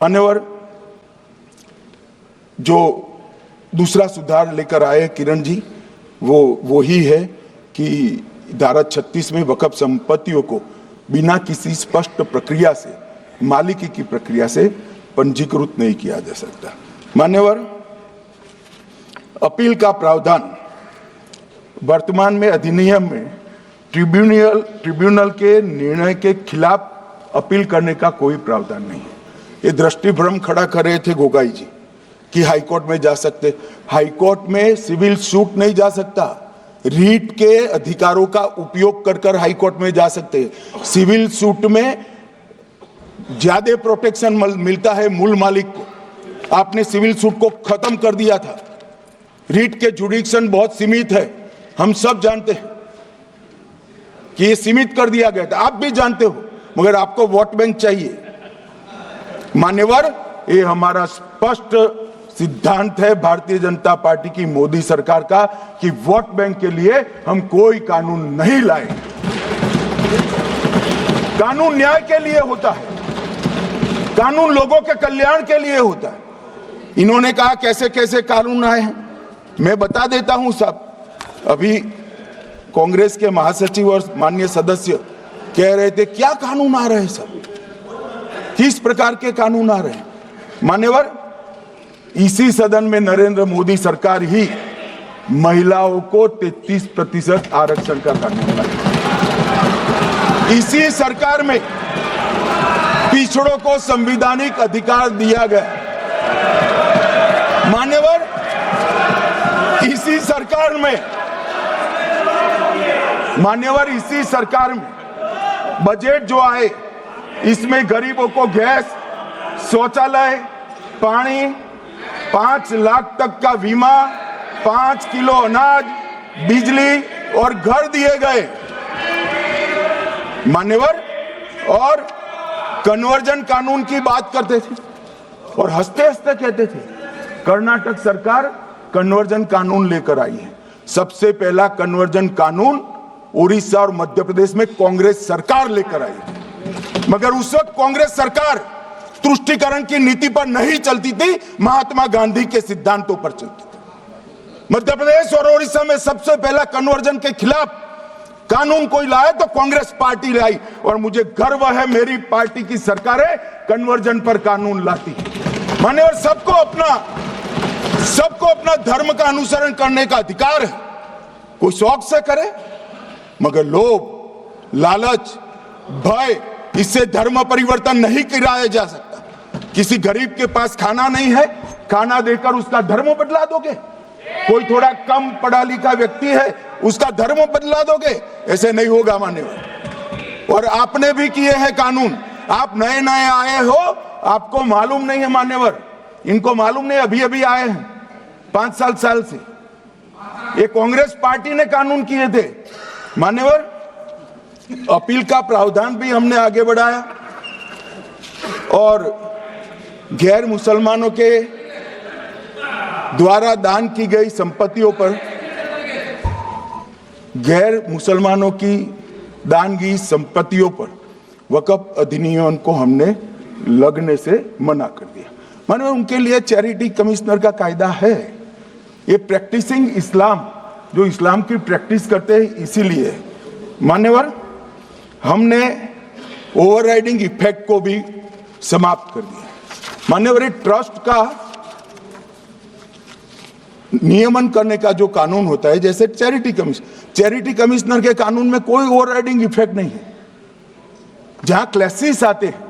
मान्यवर, जो दूसरा सुधार लेकर आए किरण जी, वो ही है कि धारा 36 में वक्फ संपत्तियों को बिना किसी स्पष्ट प्रक्रिया से, मालिकी की प्रक्रिया से पंजीकृत नहीं किया जा सकता। मान्यवर, अपील का प्रावधान वर्तमान में अधिनियम में ट्रिब्यूनल के निर्णय के खिलाफ अपील करने का कोई प्रावधान नहीं है। ये दृष्टिभ्रम खड़ा कर रहे थे गोगाई जी कि हाईकोर्ट में जा सकते। हाईकोर्ट में सिविल सूट नहीं जा सकता, रीट के अधिकारों का उपयोग कर हाईकोर्ट में जा सकते। सिविल सूट में ज्यादा प्रोटेक्शन मिलता है मूल मालिक को। आपने सिविल सूट को खत्म कर दिया था। रीट के जुडिक्शन बहुत सीमित है, हम सब जानते हैं कि ये सीमित कर दिया गया था, आप भी जानते हो, मगर आपको वोट बैंक चाहिए। मान्यवर, ये हमारा स्पष्ट सिद्धांत है भारतीय जनता पार्टी की, मोदी सरकार का, कि वोट बैंक के लिए हम कोई कानून नहीं लाए। कानून न्याय के लिए होता है, कानून लोगों के कल्याण के लिए होता है। इन्होंने कहा कैसे कैसे कानून आए हैं, मैं बता देता हूं साहब। अभी कांग्रेस के महासचिव और माननीय सदस्य कह रहे थे क्या कानून आ रहे हैं सब, किस प्रकार के कानून आ रहे हैं। मान्यवर, इसी सदन में नरेंद्र मोदी सरकार ही महिलाओं को 33% आरक्षण का कानून लाया। इसी सरकार में पिछड़ों को संवैधानिक अधिकार दिया गया। मान्यवर, इसी सरकार में बजट जो आए, इसमें गरीबों को गैस, शौचालय, पानी, 5 लाख तक का बीमा, 5 किलो अनाज, बिजली और घर दिए गए। मान्यवर, और कन्वर्जन कानून की बात करते थे और हंसते हंसते कहते थे कर्नाटक सरकार कन्वर्जन कानून लेकर आई है। सबसे पहला कन्वर्जन कानून उड़ीसा और मध्य प्रदेश में कांग्रेस सरकार लेकर आई, मगर उस वक्त कांग्रेस सरकार तुष्टीकरण की नीति पर नहीं चलती थी, महात्मा गांधी के सिद्धांतों पर चलती थी। मध्य प्रदेश और उड़ीसा में सबसे पहला कन्वर्जन के खिलाफ कानून कोई लाया तो कांग्रेस पार्टी लाई, और मुझे गर्व है मेरी पार्टी की सरकारें कन्वर्जन पर कानून लाती है। मान्यवर, सबको अपना धर्म का अनुसरण करने का अधिकार है, कोई शौक से करे, मगर लोभ, लालच, भय, इससे धर्म परिवर्तन नहीं कराया जा सकता। किसी गरीब के पास खाना नहीं है, खाना देकर उसका धर्म बदला दोगे? कोई थोड़ा कम पढ़ा लिखा व्यक्ति है, उसका धर्म बदला दोगे? ऐसे नहीं होगा मान्यवर। और आपने भी किए हैं कानून, आप नए नए आए हो, आपको मालूम नहीं है मान्यवर, इनको मालूम नहीं, अभी अभी आए हैं 5 साल से। ये कांग्रेस पार्टी ने कानून किए थे। मान्यवर, अपील का प्रावधान भी हमने आगे बढ़ाया और गैर मुसलमानों के द्वारा दान की गई संपत्तियों पर, गैर मुसलमानों की दान की संपत्तियों पर वक्फ अधिनियम को हमने लगने से मना कर दिया। मान्यवर, उनके लिए चैरिटी कमिश्नर का कायदा है। ये प्रैक्टिसिंग इस्लाम, जो इस्लाम की प्रैक्टिस करते हैं, इसीलिए मान्यवर हमने ओवरराइडिंग इफेक्ट को भी समाप्त कर दिया। मान्यवर, ट्रस्ट का नियमन करने का जो कानून होता है, जैसे चैरिटी कमिश्नर के कानून में कोई ओवरराइडिंग इफेक्ट नहीं है। जहां क्लासेस आते हैं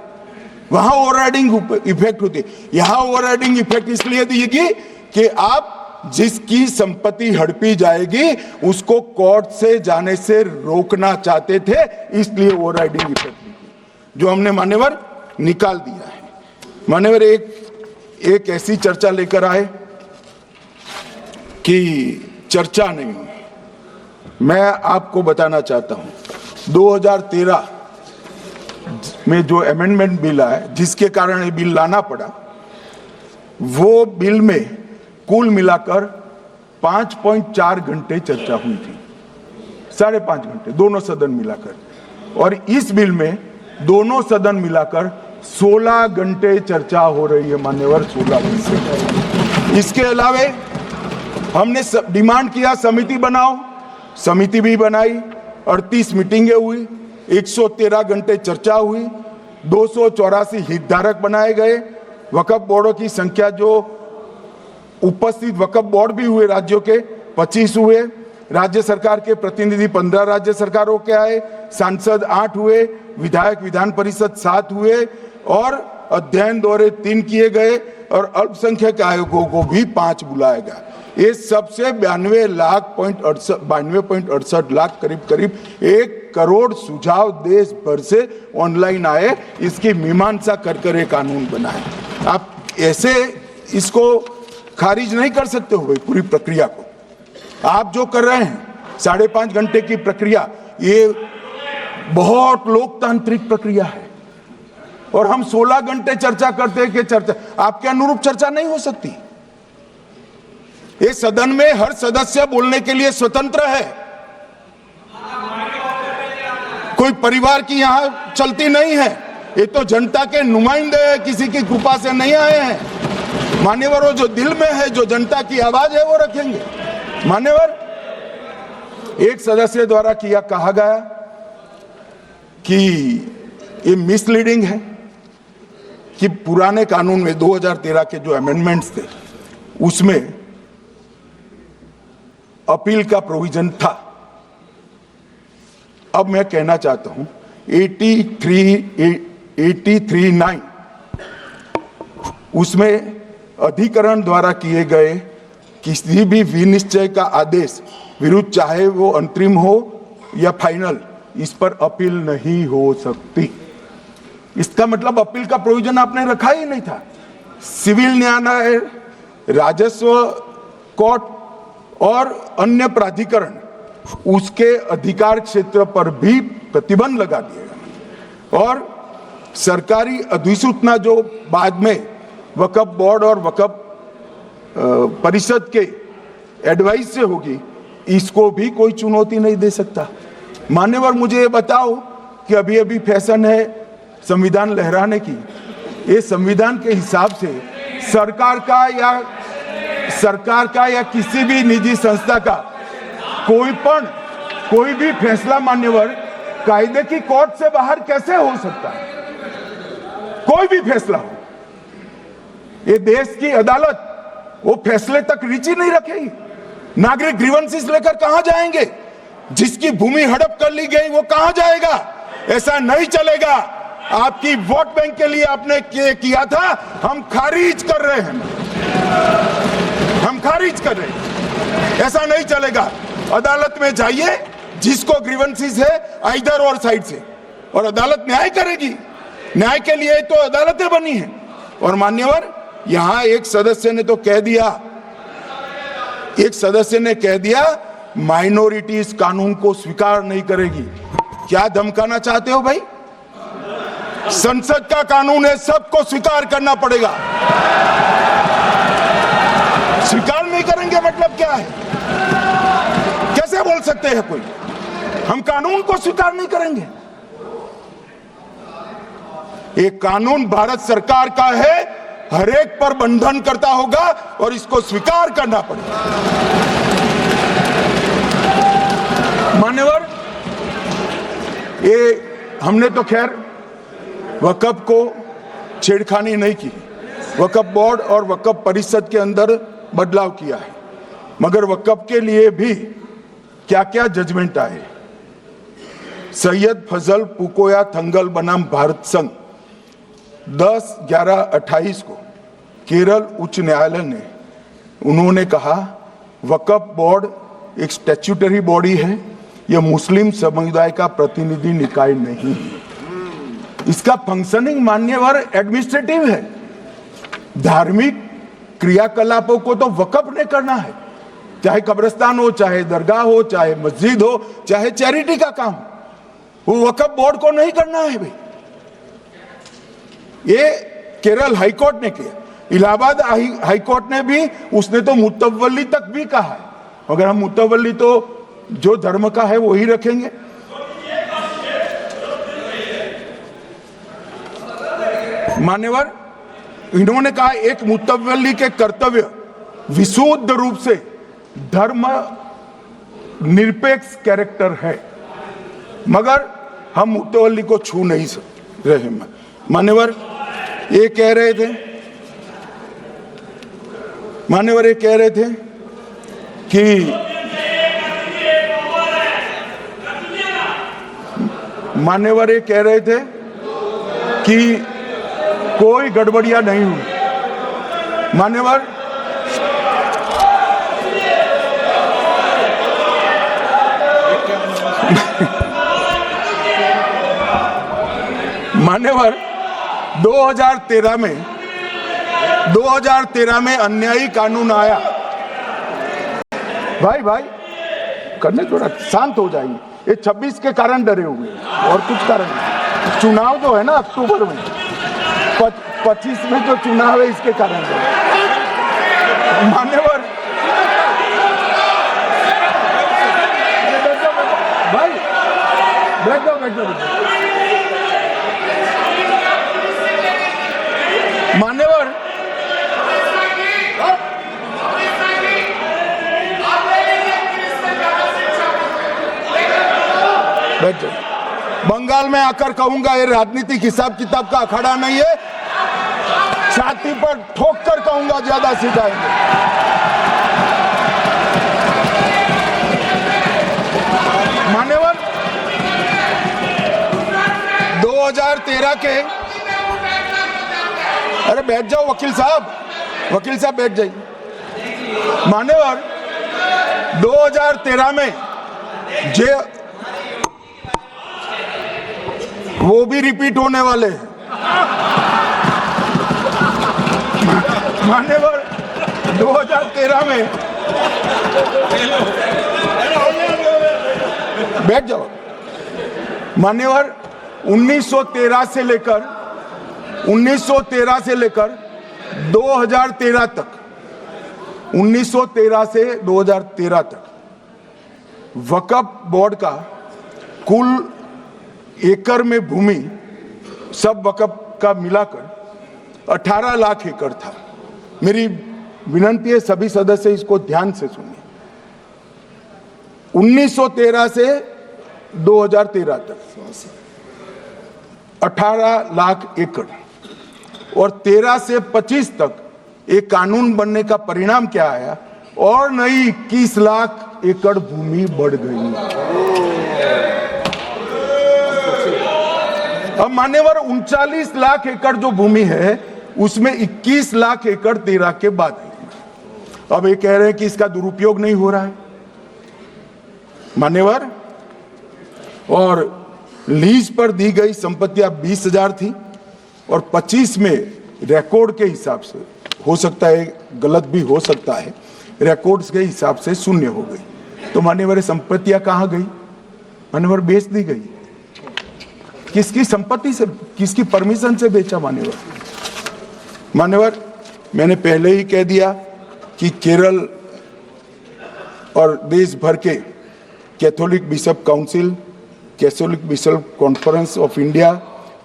वहां ओवरराइडिंग इफेक्ट होती है। यहां ओवरराइडिंग इफेक्ट इसलिए दिएगी कि आप जिसकी संपत्ति हड़पी जाएगी उसको कोर्ट से जाने से रोकना चाहते थे, इसलिए ओवरराइडिंग इफेक्ट जो हमने मान्यवर निकाल दिया है। मान्यवर, एक ऐसी चर्चा लेकर आए कि चर्चा नहीं हुई। मैं आपको बताना चाहता हूं 2013 में जो अमेंडमेंट बिल आया, जिसके कारण ये बिल लाना पड़ा, वो बिल में कुल मिलाकर 5.4 घंटे चर्चा हुई थी, 5.5 घंटे दोनों सदन मिलाकर, और इस बिल में दोनों सदन मिलाकर 16 घंटे चर्चा हो रही है मान्यवर, 16 घंटे। इसके अलावे हमने डिमांड किया समिति बनाओ, समिति भी बनाई, 38 मीटिंगें हुई, 113 घंटे चर्चा हुई, 284 हितधारक बनाए गए। वक्फ बोर्डों की संख्या जो उपस्थित वक्फ बोर्ड भी हुए राज्यों के 25 हुए, राज्य सरकार के प्रतिनिधि 15 राज्य सरकारों के आए, सांसद 8 हुए, विधायक विधान परिषद 7 हुए और अध्ययन दौरे 3 किए गए और अल्पसंख्यक आयोगों को भी 5 बुलाया गया। ये सबसे 92.68 लाख करीब 1 करोड़ सुझाव देश भर से ऑनलाइन आए। इसकी मीमांसा कर ये कानून बना है। आप ऐसे इसको खारिज नहीं कर सकते हो भाई, पूरी प्रक्रिया को। आप जो कर रहे हैं 5.5 घंटे की प्रक्रिया, ये बहुत लोकतांत्रिक प्रक्रिया है और हम 16 घंटे चर्चा करते हैं कि चर्चा आपके अनुरूप चर्चा नहीं हो सकती। ये सदन में हर सदस्य बोलने के लिए स्वतंत्र है, कोई परिवार की यहां चलती नहीं है। ये तो जनता के नुमाइंदे हैं, किसी की कृपा से नहीं आए हैं। मान्यवर, वो जो दिल में है, जो जनता की आवाज है, वो रखेंगे। मान्यवर, एक सदस्य द्वारा कहा गया कि ये मिसलीडिंग है कि पुराने कानून में 2013 के जो अमेंडमेंट्स थे उसमें अपील का प्रोविजन था। अब मैं कहना चाहता हूं 83(9) उसमें अधिकरण द्वारा किए गए किसी भी विनिश्चय का आदेश विरुद्ध, चाहे वो अंतरिम हो या फाइनल, इस पर अपील नहीं हो सकती। इसका मतलब अपील का प्रोविजन आपने रखा ही नहीं था। सिविल न्यायालय, राजस्व कोर्ट और अन्य प्राधिकरण, उसके अधिकार क्षेत्र पर भी प्रतिबंध लगा दिया गया और सरकारी अधिसूचना जो बाद में वक्फ बोर्ड और वक्फ परिषद के एडवाइस से होगी, इसको भी कोई चुनौती नहीं दे सकता। मान्यवर, मुझे ये बताओ कि अभी अभी फैशन है संविधान लहराने की। ये संविधान के हिसाब से सरकार का या किसी भी निजी संस्था का कोई भी फैसला मान्यवर कायदे की कोर्ट से बाहर कैसे हो सकता है? कोई भी फैसला हो, ये देश की अदालत वो फैसले तक रीच नहीं रखेगी। नागरिक ग्रीवेंसेस लेकर कहां जाएंगे? जिसकी भूमि हड़प कर ली गई वो कहां जाएगा? ऐसा नहीं चलेगा। आपकी वोट बैंक के लिए आपने किया था, हम खारिज कर रहे हैं, हम खारिज कर रहे हैं। ऐसा नहीं चलेगा। अदालत में जाइए, जिसको ग्रीवेंसेस है आइदर और साइड से, और अदालत न्याय करेगी। न्याय के लिए तो अदालतें बनी हैं। और मान्यवर, यहां एक सदस्य ने तो कह दिया माइनॉरिटी इस कानून को स्वीकार नहीं करेगी। क्या धमकाना चाहते हो भाई? संसद का कानून है, सबको स्वीकार करना पड़ेगा। स्वीकार नहीं करेंगे मतलब क्या है? कैसे बोल सकते हैं कोई? हम कानून को स्वीकार नहीं करेंगे। एक कानून भारत सरकार का है, हर एक पर बंधन करता होगा और इसको स्वीकार करना पड़ेगा। मान्यवर, ये हमने तो खैर वक्फ को छेड़खानी नहीं की। वक्फ बोर्ड और वक्फ परिषद के अंदर बदलाव किया है, मगर वक्फ के लिए भी क्या क्या जजमेंट आए। सैयद फजल पुकोया थंगल बनाम भारत संघ 10/11/28 को केरल उच्च न्यायालय ने उन्होंने कहा वक्फ बोर्ड एक स्टैट्यूटरी बॉडी है, यह मुस्लिम समुदाय का प्रतिनिधि निकाय नहीं है। इसका फंक्शनिंग मान्यवर एडमिनिस्ट्रेटिव है। धार्मिक क्रियाकलापों को तो वक्फ ने करना है, चाहे कब्रिस्तान हो, चाहे दरगाह हो, चाहे मस्जिद हो, चाहे चैरिटी का काम, वो वक्फ बोर्ड को नहीं करना है भाई। ये केरल हाईकोर्ट ने किया, इलाहाबाद हाईकोर्ट ने भी, उसने तो मुतवल्ली तक भी कहा है। अगर हम मुतवल्ली तो जो धर्म का है वही रखेंगे। मान्यवर, इन्होंने कहा एक मुतवल्ली के कर्तव्य विशुद्ध रूप से धर्म निरपेक्ष कैरेक्टर है, मगर हम मुतवल्ली को छू नहीं रहे। मान्यवर ये कह रहे थे कि मान्यवर ये कह रहे थे कि कोई गड़बड़ियां नहीं हुई। मान्यवर मान्यवर 2013 में अन्यायी कानून आया। भाई करने थोड़ा शांत हो जाइए। ये 26 के कारण डरे हुए हैं और कुछ कारण नहीं। चुनाव जो है ना अक्टूबर में, 25 में जो चुनाव है इसके कारण डरे। मान्यवर भाई बैठ जाओ। मान्यवर बैठ जाओ। बंगाल में आकर कहूंगा ये राजनीतिक हिसाब किताब का अखाड़ा नहीं है, छाती पर ठोक कर कहूंगा ज्यादा सिखाएंगे। मान्यवर 2013 के, अरे बैठ जाओ वकील साहब बैठ जाइए। मान्यवर 2013 में वो भी रिपीट होने वाले हैं। मान्यवर 2013 में बैठ जाओ। मान्यवर 1913 से लेकर 2013 तक 1913 से 2013 तक वक्फ बोर्ड का कुल एकड़ में भूमि सब वक्फ का मिलाकर 18 लाख एकड़ था। मेरी विनंती है सभी सदस्य इसको ध्यान से सुनिए। 1913 से 2013 तक 18 लाख एकड़ और 13 से 25 तक एक कानून बनने का परिणाम क्या आया और नई 21 लाख एकड़ भूमि बढ़ गई। अब मान्यवर 39 लाख एकड़ जो भूमि है उसमें 21 लाख एकड़ 13 के बाद है। अब ये कह रहे हैं कि इसका दुरुपयोग नहीं हो रहा है। मान्यवर और लीज पर दी गई संपत्तियां 20,000 थी और 25 में रिकॉर्ड के हिसाब से, हो सकता है गलत भी हो सकता है, रिकॉर्ड्स के हिसाब से शून्य हो गई। तो मान्यवर संपत्तियां कहां गई? मान्यवर बेच दी गई। किसकी संपत्ति से, किसकी परमिशन से बेचा? मान्यवर मैंने पहले ही कह दिया कि केरल और देश भर के Catholic bishop council, Catholic bishop conference of India,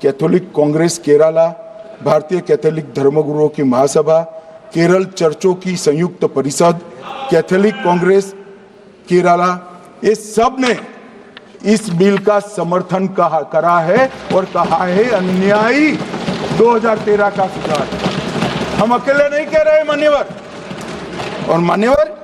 Catholic Congress Kerala, भारतीय कैथोलिक धर्मगुरुओं की महासभा, केरल चर्चों की संयुक्त परिषद, कैथोलिक कांग्रेस केरला, ये सब ने इस बिल का समर्थन करा है और कहा है अन्यायी 2013 का सुधार। हम अकेले नहीं कह रहे मान्यवर। और मान्यवर